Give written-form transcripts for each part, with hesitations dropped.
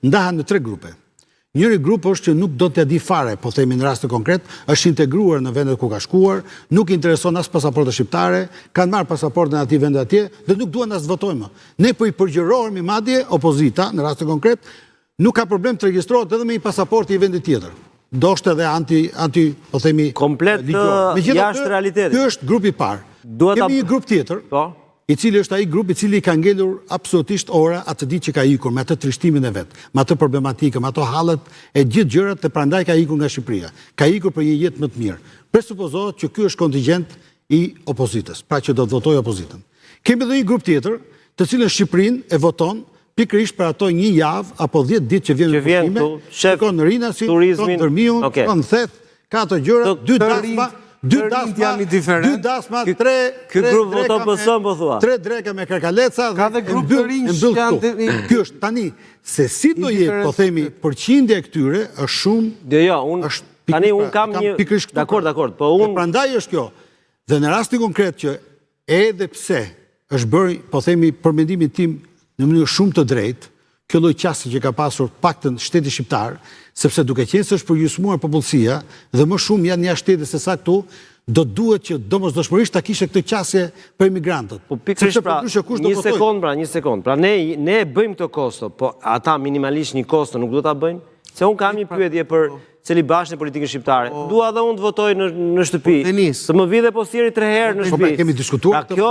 ndahen në 3 grupe. Njëri grup është që nuk do të di fare, po themi në rast të konkret, është integruar në vendet ku ka shkuar, nuk intereson as pasaporta shqiptare, kanë marrë pasaportën atij vendet atje dhe nuk duan as të votojmë. Ne po i përgjërohemi madje opozita në rast të konkret, nuk ka problem të regjistrohet edhe me një pasaport i vendit tjetër. Ndoshta edhe anti po themi komplet jashtë realitetit. Ky është grupi i parë. Kemi një grup tjetër. I cili është ai grup i cili ka ngelur absolutisht ora atë ditë që ka ikur me atë trishtimin e vet, me atë problematikën, me ato hallet e gjithë gjërat dhe prandaj ka ikur nga Shqipëria. Ka ikur për një jetë më të mirë. Presupozohet që ky është kontingjent i opozitës, pra që do të votojë opozitën. Kemi edhe një grup tjetër, të cilën Shqipërinë e voton pikërisht për ato një javë apo 10 ditë që vjen në pushime, shkon në Rinasin, shkon në Tërmiun, shkon në Thet, ka ato gjëra, 2 dasma. 2 dasma, 3 grup voton PS-n po thua. 3 dreka me karkaleca ka dhe grup të rinj që janë. Ky është tani se si do jetë, po themi, përqindja e këtyre është shumë. Jo, tani un kam një dakord, po un prandaj është kjo. Dhe në rastin konkret që edhe pse është bërë, po themi, për mendimin tim në mënyrë shumë të drejtë, kjo lloj qasje që ka pasur paktën shteti shqiptar, sepse duke qenë se është përgjysmuar popullsia dhe më shumë janë jashtë shtetit se sa këtu, do duhet që domosdoshmërisht ta kishte këtë qasje për emigrantët. Po pikërisht pra, një sekond. Pra ne e bëjmë këtë kosto, po ata minimalisht një kosto nuk do ta bëjnë? Se un kam një pyetje për celibashën e politikës shqiptare. Dua dhe unë të votoj në shtëpi. Të më vide posteri 3 herë në shtëpi. Kemi diskutuar këtë. Kjo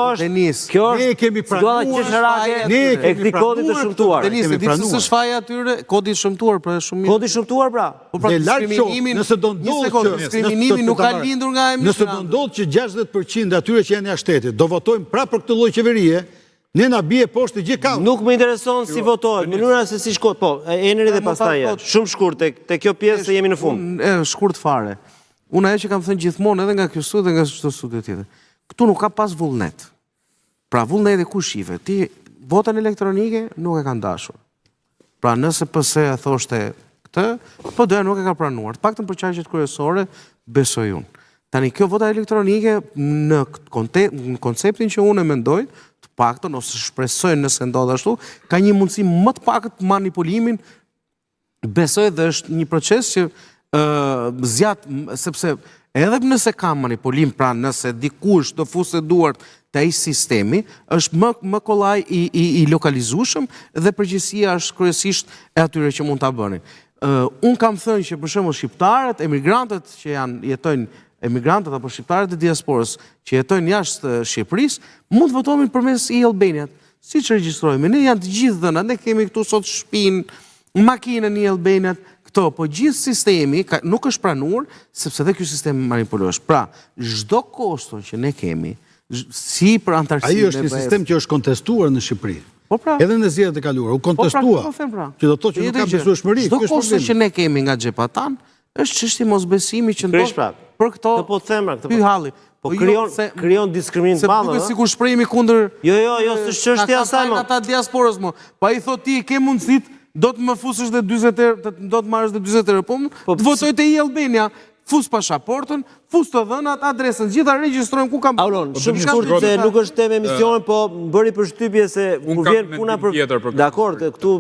është situata qesharake e këtij kodi të shëmtuar. Denis, e di se është faja atyre, kodi i shëmtuar, pra shumë mirë. Kodi i shëmtuar pra. Po pra nëse do ndodhë diskriminimi nuk ka lindur nga Nëse do ndodhë që 60% atyre që janë jashtë shtetit do votojnë prapë për këtë lloj qeverie, ne na bie poshtë gjithë ka. Nuk më intereson si votohet, mënyra se si shkohet, po, eneri dhe pastaj shumë shkurt te kjo pjesë se jemi në fund. Shkurt fare. Unë ajo që kam thënë gjithmonë edhe nga kjo studio dhe nga çdo studio tjetër. Këtu nuk ka pas vullnet. Pra vullneti ku shive, ti votën elektronike nuk e kanë dashur. Pra nëse PS e thoshte këtë, PD nuk e ka pranuar. Paktën për çështjet kryesore besoj unë. Tani kjo vota elektronike në konceptin që unë e mendoj, të paktën ose shpresoj nëse ndodh ashtu, ka një mundësi më të pakët manipulimin, besoj dhe është një proces që zjat, sepse edhe nëse ka manipulim, pra nëse dikush do fusë duart të ai sistemi, është më kollaj i lokalizueshëm dhe përgjegjësia është kryesisht e atyre që mund ta bënin. Unë kam thënë që për shembull shqiptarët, emigrantët që jetojnë emigrantët apo shqiptarët e diasporës që jetojnë jashtë Shqipërisë, mund të votojnë përmes e-Albaniat. Siç regjistrojmë, ne janë të gjithë dhëna, ne kemi këtu sot shtëpinë, makinën e-Albaniat, këto, po gjithë sistemi nuk është pranuar sepse dhe ky sistem manipulohesh. Pra, çdo kosto që ne kemi, si për antarësinë ai është një sistem që është kontestuar në Shqipëri. Po pra. Edhe në zgjedhjet e kaluara u kontestua. Që do të thotë që nuk ka besueshmëri. Çdo kosto që ne kemi nga xhepat tan është çështje mosbesimi që ndodh për këto. Po them pra, ky halli. Po krijon diskriminim të madh. Se sikur shprehimi kundër. Jo, s'është çështja e saj më. Ata diasporës më. Po ai thotë ti ke mundësit, do të më fusësh dhe 40 herë, do të marrësh dhe 40 herë. Po të votoj te e-Albania. Fus pasaportën, fus të dhënat, adresën, gjitha regjistrojmë ku kam... Aulon, shumë shkurt se nuk është temë emisionin, po bëri përshtypje se ku vjen puna për... Dakor, këtu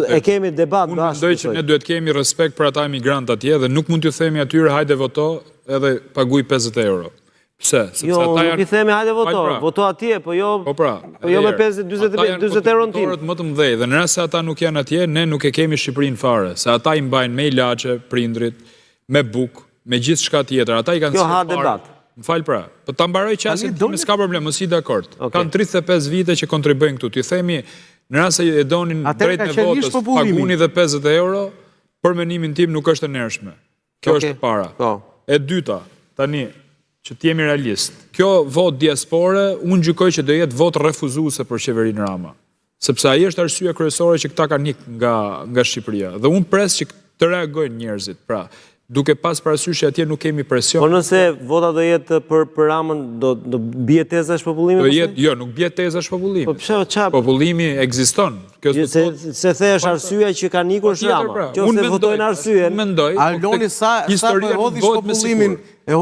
e kemi debat. Unë mendoj që ne duhet kemi respekt për ata emigrant atje dhe nuk mund t'ju themi atyre hajde voto edhe paguaj 50 euro. Pse? Jo, nuk i themi hajde voto atje, po jo me 20 euro në tim. Ata janë më të mëdhej dhe në rast se ata nuk janë atje, ne nuk e kemi Shqipërinë fare, se ata i mbajnë me ilaçe prindrit, me bukë, me gjithë shka tjetër, ata i kanë kjo ha debat. Më falë pra, po ta mbaroj qasin me s'ka problem, mos i dakord. Kanë 35 vite që kontribojnë këtu. Ti themi, në rrasë e donin drejt në votës, paguni dhe 50 euro, për mendimin tim nuk është e nërshme. Kjo është para. E dyta, tani, që t'jemi realist, kjo vot diaspore, unë gjykoj që do jetë vot refuzuese për qeverinë Rama. Sepse ai është arsyeja kryesore që këta kanë ikë nga Shqipëria. Dhe unë pres që të reagojnë njerëzit. Pra, duke pas parasysh që atje nuk kemi presion. Po nëse vota do jetë për Ramën, do bie teza shpopullimi? Jo, nuk bie teza shpopullimi. Po pse çfarë? Popullimi ekziston. Se thesh arsyeja që kanë ikur Rama. Nëse votojnë arsyeën. Aloni sa po e hodhi shpopullimin, e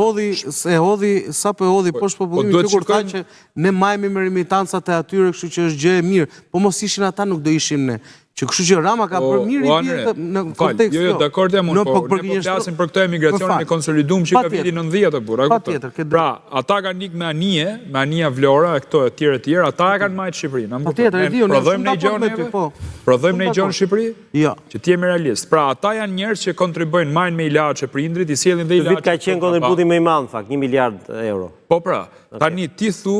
hodhi sa po e hodhi poshtë popullimit kur tha që ne majemi me remitancat e atyre, kështu që është gjë e mirë. Po mos ishin ata nuk do ishim ne. Që kështu që Rama ka bërë mirë i tjetë në kontekst jo, dakord jam unë, po ne po flasim për këtë emigracionin e konsolidum që ka viti 90 burra. Pra, ata kanë ikë me anija Vlora e këto e tjerë, ata e kanë majtë Shqipërinë. Prodhojmë ne gjonë neve? Prodhojmë ne gjonë Shqipëri? Jo. Që t'jemi realist. Pra, ata janë njerëz që kontribojnë, majnë me ilaçe prindrit, i sjellin dhe ilaçe. Vit ka qenë kontributi më i madh, në fakt, 1 miliard euro. Po pra, tani ti thu,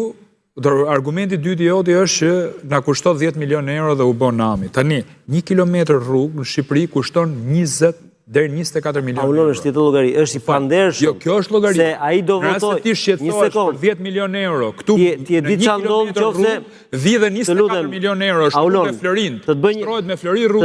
argumenti dytë i joti është që na kushton 10 milion euro dhe u bën nami. Tani, 1 kilometër rrugë në Shqipëri kushton 20 deri 24 milion euro. Është tjetër llogari, është i pandershëm. Jo, kjo është llogari. Se ai do votoj. Ti shqetësohesh për 10 milion euro. Këtu ti e di çfarë ndodh nëse vi dhe 24 milion euro është rrugë Florint. Shtrohet me Flori rrugë.